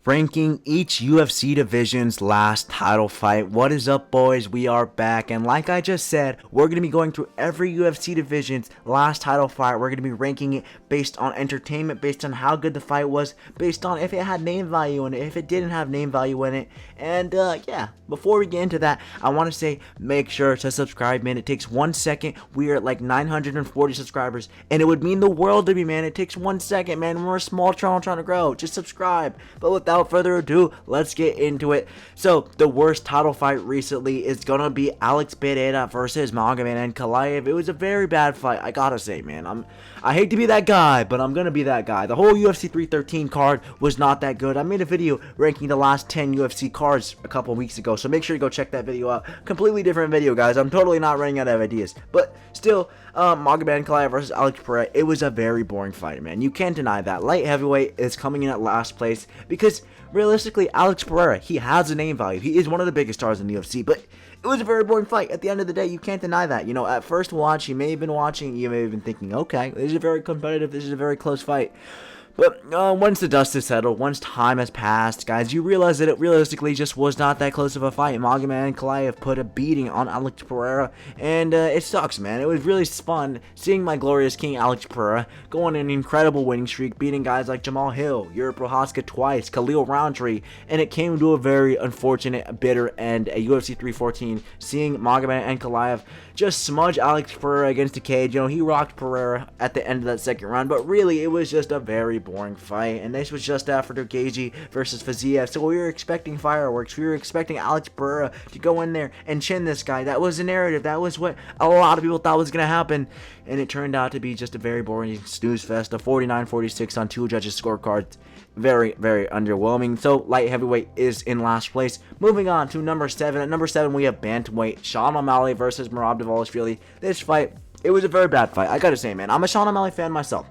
ranking each UFC division's last title fight. What is up, boys? We are back, and like I just said, we're going to be going through every UFC division's last title fight. We're going to be ranking it based on entertainment, based on how good the fight was, based on if it had name value in it, if it didn't have name value in it. And yeah, before we get into that, I want to say make sure to subscribe, man. It takes 1 second. We are at like 940 subscribers, and it would mean the world to me, man. It takes 1 second, man. We're a small channel trying to grow. Just subscribe. But without further ado, let's get into it. So the worst title fight recently is gonna be Alex Pereira versus Magomed Ankalaev. It was a very bad fight, I gotta say, man. I hate to be that guy, but I'm gonna be that guy. The whole UFC 313 card was not that good. I made a video ranking the last 10 UFC cards a couple weeks ago, so make sure you go check that video out. Completely different video, guys. I'm totally not running out of ideas, but still, Magomed Ankalaev versus Alex Pereira, it was a very boring fight, man. You can't deny that. Light heavyweight is coming in at last place because realistically, Alex Pereira, he has a name value. He is one of the biggest stars in the UFC, but it was a very boring fight. At the end of the day, you can't deny that. You know, at first watch, you may have been watching, you may have been thinking, okay, this is a very competitive, this is a very close fight. But once the dust has settled, once time has passed, guys, you realize that it realistically just was not that close of a fight. Magomed Ankalaev put a beating on Alex Pereira, and it sucks, man. It was really fun seeing my glorious king Alex Pereira go on an incredible winning streak, beating guys like Jamal Hill, Yuri Prochazka twice, Khalil Roundtree, and it came to a very unfortunate, bitter end at UFC 314, seeing Magomed Ankalaev just smudge Alex Pereira against the cage. You know, he rocked Pereira at the end of that second round, but really, it was just a very boring fight, and this was just after Gaethje versus Fiziev, so we were expecting fireworks. We were expecting Alex Pereira to go in there and chin this guy. That was the narrative. That was what a lot of people thought was going to happen, and it turned out to be just a very boring snooze fest, a 49-46 on two judges' scorecards. Very, very underwhelming. So light heavyweight is in last place. Moving on to number 7. At number 7, we have Bantamweight, Sean O'Malley versus Merab Dvalishvili. This fight, it was a very bad fight. I gotta say, man, I'm a Sean O'Malley fan myself.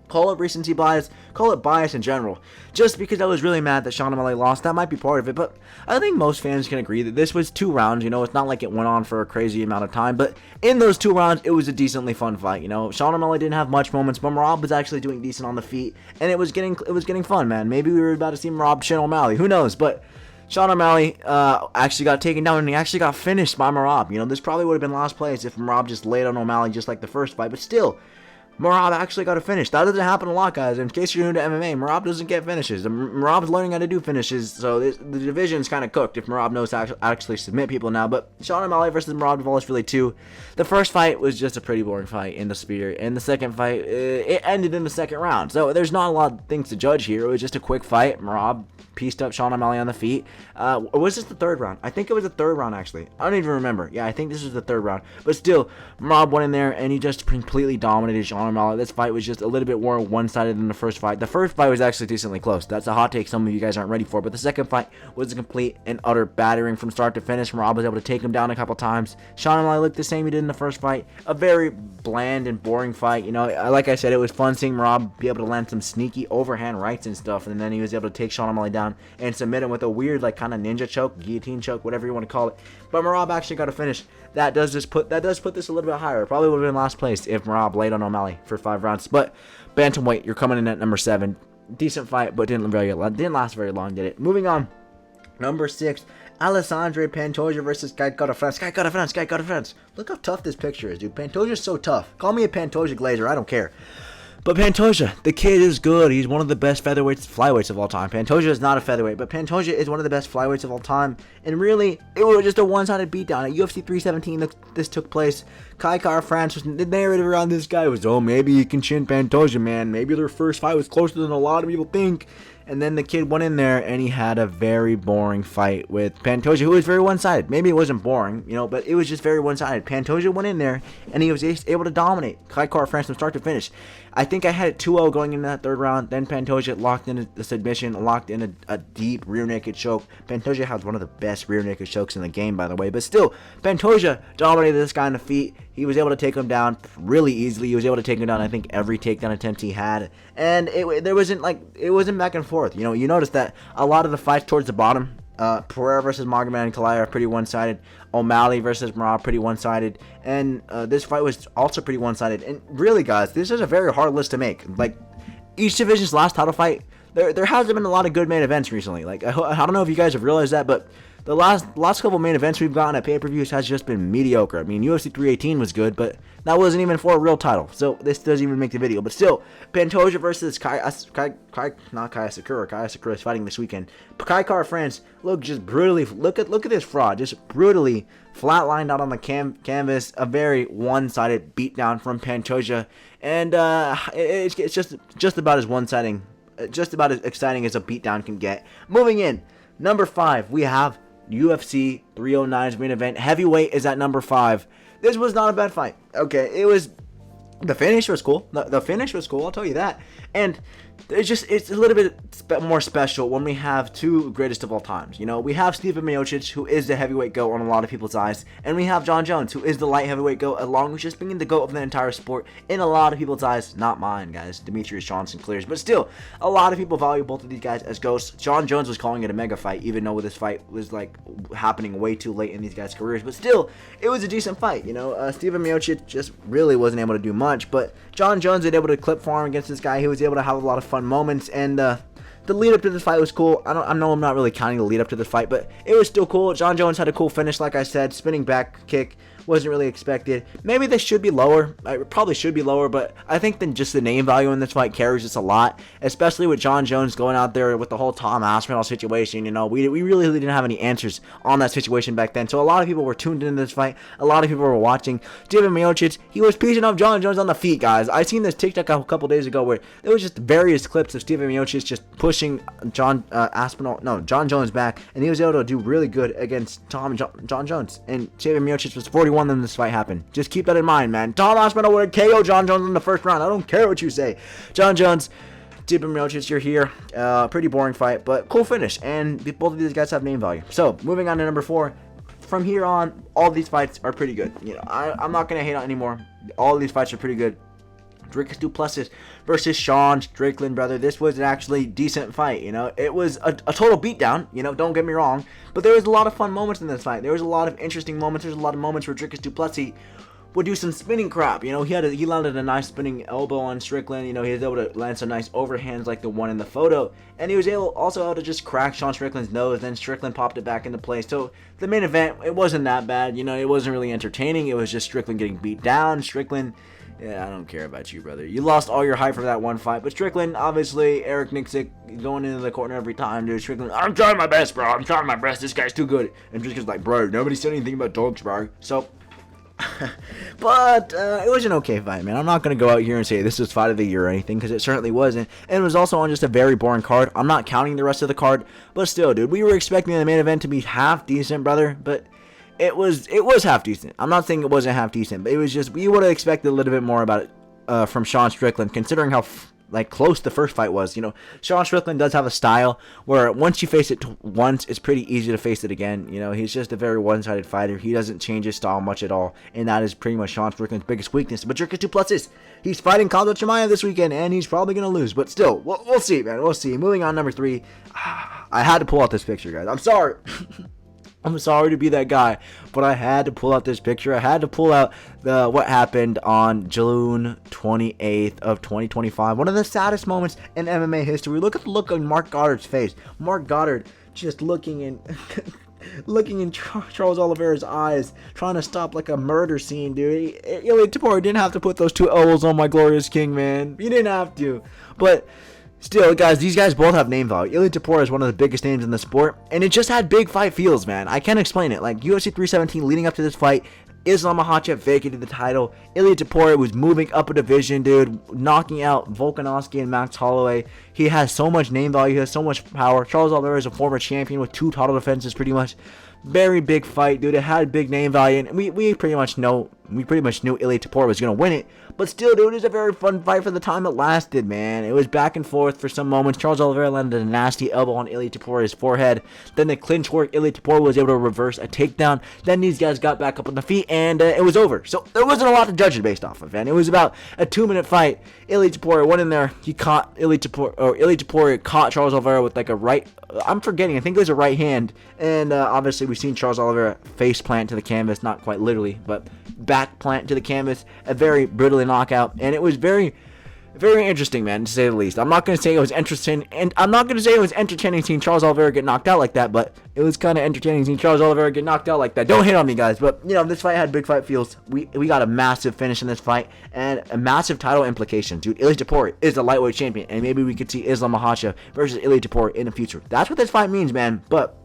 Call it recency bias, call it bias in general. Just because I was really mad that Sean O'Malley lost, that might be part of it, but I think most fans can agree that this was 2 rounds. You know, it's not like it went on for a crazy amount of time, but in those 2 rounds, it was a decently fun fight. You know, Sean O'Malley didn't have much moments, but Merab was actually doing decent on the feet, and it was getting fun, man. Maybe we were about to see Merab chin O'Malley, who knows, but Sean O'Malley actually got taken down, and he actually got finished by Merab. You know, this probably would have been last place if Merab just laid on O'Malley just like the first fight, but still, Merab actually got a finish. That doesn't happen a lot, guys. In case you're new to MMA, Merab doesn't get finishes. Merab's learning how to do finishes, so the division's kind of cooked if Merab knows how to actually submit people now. But Sean O'Malley versus Merab Dvalishvili 2. The first fight was just a pretty boring fight in the spirit, and the second fight, it ended in the second round. So there's not a lot of things to judge here. It was just a quick fight. Merab pieced up Sean O'Malley on the feet. Or was this the third round? I think it was the third round, actually. I don't even remember. Yeah, I think this was the third round. But still, Merab went in there, and he just completely dominated Sean O'Malley. This fight was just a little bit more one-sided than the first fight. The first fight was actually decently close. That's a hot take some of you guys aren't ready for. But the second fight was a complete and utter battering from start to finish. Merab was able to take him down a couple times. Sean O'Malley looked the same he did in the first fight. A very bland and boring fight. You know, like I said, it was fun seeing Merab be able to land some sneaky overhand rights and stuff, and then he was able to take Sean O'Malley down and submit him with a weird, like, kind of ninja choke, guillotine choke, whatever you want to call it. But Merab actually got a finish. That does put this a little bit higher. It probably would have been last place if Merab laid on O'Malley for 5 rounds. But Bantamweight, you're coming in at number 7. Decent fight, but didn't last very long, did it? Moving on. Number 6, Alessandro Pantoja versus Guy France. Look how tough this picture is, dude. Pantoja's so tough. Call me a Pantoja glazer, I don't care. But Pantoja, the kid is good. He's one of the best flyweights of all time. Pantoja is not a featherweight, but Pantoja is one of the best flyweights of all time. And really, it was just a one-sided beatdown. At UFC 317, this took place. Kai France, the narrative around this guy was, oh, maybe you can chin Pantoja, man. Maybe their first fight was closer than a lot of people think. And then the kid went in there, and he had a very boring fight with Pantoja, who was very one-sided. Maybe it wasn't boring, you know, but it was just very one-sided. Pantoja went in there, and he was able to dominate Kai France from start to finish. I think I had it 2-0 going into that third round. Then Pantoja locked in the submission, locked in a deep rear naked choke. Pantoja has one of the best rear naked chokes in the game, by the way. But still, Pantoja dominated this guy on the feet. He was able to take him down really easily. He was able to take him down, I think, every takedown attempt he had. And it wasn't back and forth. You know, you notice that a lot of the fights towards the bottom, Pereira versus Magomed Ankalaev are pretty one-sided. O'Malley versus Merab, pretty one-sided. And this fight was also pretty one-sided. And really, guys, this is a very hard list to make. Like, each division's last title fight, there hasn't been a lot of good main events recently. Like, I don't know if you guys have realized that, but the last couple main events we've gotten at pay-per-views has just been mediocre. I mean, UFC 318 was good, but that wasn't even for a real title, so this doesn't even make the video. But still, Pantoja versus Kaya Sakura. Kaya Sakura is fighting this weekend. Kai Kara France, look at this fraud, just brutally flatlined out on the canvas. A very one-sided beatdown from Pantoja, and it's just about as one-sided, just about as exciting as a beatdown can get. Moving in, number 5, we have UFC 309's main event. Heavyweight is at number 5. This was not a bad fight. Okay, it was. The finish was cool. The finish was cool, I'll tell you that. And it's a little bit more special when we have two greatest of all times. You know, we have Stipe Miocic, who is the heavyweight GOAT on a lot of people's eyes, and we have Jon Jones, who is the light heavyweight GOAT, along with just being the GOAT of the entire sport in a lot of people's eyes. Not mine, guys. Demetrius Johnson clears, but still, a lot of people value both of these guys as GOATs. Jon Jones was calling it a mega fight, even though this fight was like happening way too late in these guys' careers. But still, it was a decent fight. You know, Stipe Miocic just really wasn't able to do much, but Jon Jones was able to clip farm against this guy. He was able to have a lot of fun moments, and the lead up to this fight was cool. I know I'm not really counting the lead up to this fight, but it was still cool. Jon Jones had a cool finish, like I said. Spinning back kick wasn't really expected. Maybe this should be lower. It probably should be lower, but I think then just the name value in this fight carries us a lot, especially with Jon Jones going out there with the whole Tom Aspinall situation. You know, we really didn't have any answers on that situation back then, so a lot of people were tuned into this fight. A lot of people were watching. Stipe Miocic, he was piecing up Jon Jones on the feet, guys. I seen this TikTok a couple days ago where there was just various clips of Stipe Miocic just pushing Jon Jones back, and he was able to do really good against Jon Jones. And Stipe Miocic was 41 when this fight happened. Just keep that in mind, man. Tom Aspinall would have KO Jon Jones in the first round. I don't care what you say. Jon Jones, Stipe Miocic, you're here. Pretty boring fight, but cool finish. And both of these guys have name value. So, moving on to number 4. From here on, all these fights are pretty good. You know, I'm not going to hate on anymore. All of these fights are pretty good. Dricus Du Plessis versus Sean Strickland, brother. This was an actually decent fight, you know. It was a total beatdown, you know, don't get me wrong. But there was a lot of fun moments in this fight. There was a lot of interesting moments. There's a lot of moments where Dricus Du Plessis would do some spinning crap, you know. He landed a nice spinning elbow on Strickland. You know, he was able to land some nice overhands like the one in the photo. And he was also able to just crack Sean Strickland's nose. Then Strickland popped it back into place. So the main event, it wasn't that bad. You know, it wasn't really entertaining. It was just Strickland getting beat down. Strickland... Yeah, I don't care about you, brother. You lost all your hype for that one fight. But Strickland, obviously, Eric Nixick going into the corner every time, dude. Strickland, I'm trying my best, bro. I'm trying my best. This guy's too good. And Strickland's like, bro, nobody said anything about dogs, bro. So, but it was an okay fight, man. I'm not going to go out here and say this was fight of the year or anything, because it certainly wasn't. And it was also on just a very boring card. I'm not counting the rest of the card. But still, dude, we were expecting the main event to be half decent, brother. But... It was half decent. I'm not saying it wasn't half decent, but it was just, we would have expected a little bit more about it from Sean Strickland, considering how close the first fight was. You know, Sean Strickland does have a style where once you face it once, it's pretty easy to face it again. You know, he's just a very one-sided fighter. He doesn't change his style much at all, and that is pretty much Sean Strickland's biggest weakness. But Dricus Du Plessis, he's fighting Khamzat Chimaev this weekend, and he's probably going to lose. But still, we'll see, man. We'll see. Moving on, number 3. I had to pull out this picture, guys. I'm sorry. I'm sorry to be that guy, but I had to pull out this picture. I had to pull out what happened on June 28th of 2025. One of the saddest moments in MMA history. Look at the look on Mark Goddard's face. Mark Goddard just looking in Charles Oliveira's eyes, trying to stop like a murder scene, dude. Ilia Topuria didn't have to put those 2 O's on my glorious king, man. You didn't have to, but... Still, guys, these guys both have name value. Ilia Topuria is one of the biggest names in the sport, and it just had big fight feels, man. I can't explain it. Like, UFC 317 leading up to this fight, Islam Makhachev vacated the title. Ilia Topuria was moving up a division, dude, knocking out Volkanovski and Max Holloway. He has so much name value. He has so much power. Charles Oliveira is a former champion with 2 title defenses, pretty much. Very big fight, dude. It had big name value, and we pretty much knew Ilia Topuria was gonna win it. But still, dude, it was a very fun fight for the time it lasted, man. It was back and forth for some moments. Charles Oliveira landed a nasty elbow on Ilia Topuria's forehead. Then the clinch work, Ilia Topuria was able to reverse a takedown. Then these guys got back up on the feet, and it was over. So there wasn't a lot to judge it based off of, man. It was about a 2-minute fight. Ilia Topuria went in there. He caught Ilia Topuria caught Charles Oliveira with like a right. I'm forgetting. I think it was a right hand. And obviously, we've seen Charles Oliveira face plant to the canvas, not quite literally, but back plant to the canvas. A very brutally knockout, and it was very very interesting, man, to say the least. I'm not going to say it was interesting, and I'm not going to say it was entertaining seeing Charles Oliveira get knocked out like that, but it was kind of entertaining seeing Charles Oliveira get knocked out like that. Don't hate on me, guys, but, you know, this fight had big fight feels. We got a massive finish in this fight, and a massive title implication. Dude, Ilia Topuria is the lightweight champion, and maybe we could see Islam Makhachev versus Ilia Topuria in the future. That's what this fight means, man, but...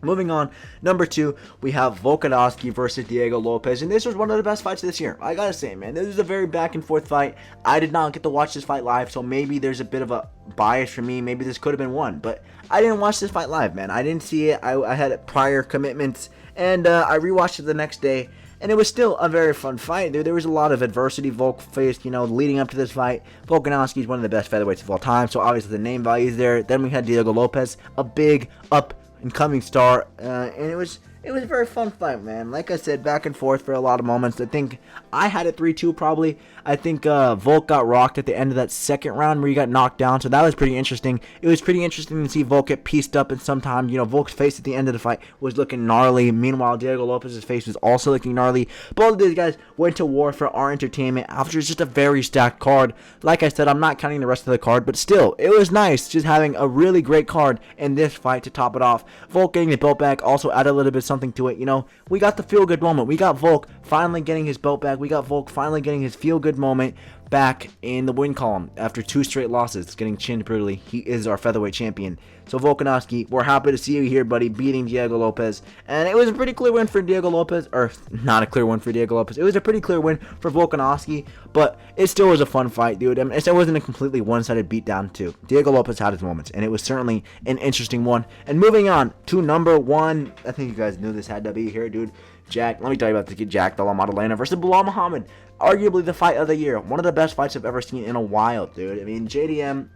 moving on, number 2, we have Volkanovski versus Diego Lopez, and this was one of the best fights this year. I gotta say, man, this is a very back and forth fight. I did not get to watch this fight live, so maybe there's a bit of a bias for me. Maybe this could have been won, but I didn't watch this fight live, man. I didn't see it. I had prior commitments, and I rewatched it the next day. And it was still a very fun fight, dude. There was a lot of adversity Volk faced, you know, leading up to this fight. Volkanovski is one of the best featherweights of all time, so obviously the name value is there. Then we had Diego Lopez, a big up-and-coming star, and it was a very fun fight, man. Like I said, back and forth for a lot of moments. I think I had it 3-2 probably. I think Volk got rocked at the end of that second round where he got knocked down, so that was pretty interesting. It was pretty interesting to see Volk get pieced up, and sometimes, you know, Volk's face at the end of the fight was looking gnarly. Meanwhile, Diego Lopez's face was also looking gnarly. Both of these guys went to war for our entertainment after just a very stacked card. Like I said, I'm not counting the rest of the card, but still, it was nice just having a really great card in this fight to top it off. Volk getting the belt back also added a little bit something to it. You know, we got the feel-good moment. We got Volk finally getting his belt back. We got Volk finally getting his feel-good moment back in the win column after 2 straight losses, getting chinned brutally. He is our featherweight champion. So Volkanovski, we're happy to see you here, buddy, beating Diego Lopez. And it was a pretty clear win for Diego Lopez, or not a clear win for Diego Lopez. It was a pretty clear win for Volkanovski, but it still was a fun fight, dude. I mean, it wasn't a completely one-sided beatdown, too. Diego Lopez had his moments, and it was certainly an interesting one. And moving on to number 1, I think you guys knew this had to be here, dude. Let me tell you about the kid Jack Della Maddalena versus Belal Muhammad. Arguably the fight of the year. One of the best fights I've ever seen in a while, dude. I mean, JDM,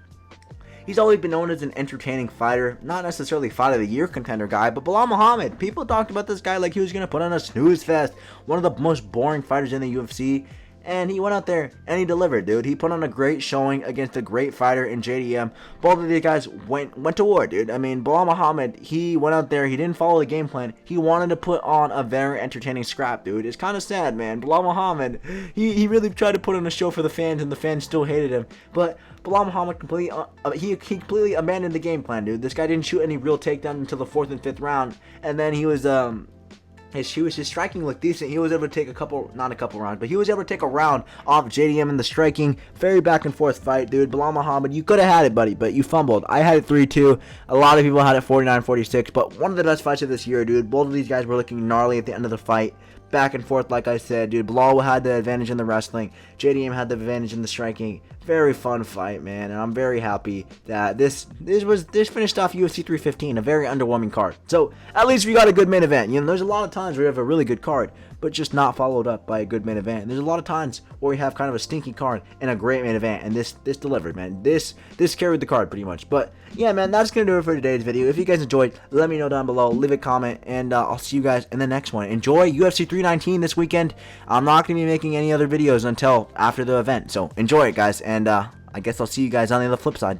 he's always been known as an entertaining fighter. Not necessarily fight of the year contender guy, but Belal Muhammad. People talked about this guy like he was going to put on a snooze fest. One of the most boring fighters in the UFC. And he went out there and he delivered, dude. He put on a great showing against a great fighter in JDM. Both of these guys went to war, dude. I mean, Belal Muhammad, he went out there. He didn't follow the game plan. He wanted to put on a very entertaining scrap, dude. It's kind of sad, man. Belal Muhammad, he really tried to put on a show for the fans, and the fans still hated him. But Belal Muhammad completely abandoned the game plan, dude. This guy didn't shoot any real takedowns until the 4th and 5th round. And then his striking looked decent. He was able to take not a couple rounds, but he was able to take a round off JDM in the striking. Very back and forth fight, dude. Belal Muhammad, you could have had it, buddy, but you fumbled. I had it 3-2. A lot of people had it 49-46, but one of the best fights of this year, dude. Both of these guys were looking gnarly at the end of the fight. Back and forth, like I said, dude. Belal had the advantage in the wrestling. JDM had the advantage in the striking. Very fun fight, man, and I'm very happy that this finished off UFC 315, a very underwhelming card. So at least we got a good main event. You know, there's a lot of times where we have a really good card, but just not followed up by a good main event. And there's a lot of times where we have kind of a stinky card and a great main event, and this delivered, man. This carried the card pretty much. But yeah, man, that's gonna do it for today's video. If you guys enjoyed, let me know down below. Leave a comment, and I'll see you guys in the next one. Enjoy UFC 319 this weekend. I'm not gonna be making any other videos until after the event, so enjoy it, guys. And I guess I'll see you guys on the other flip side.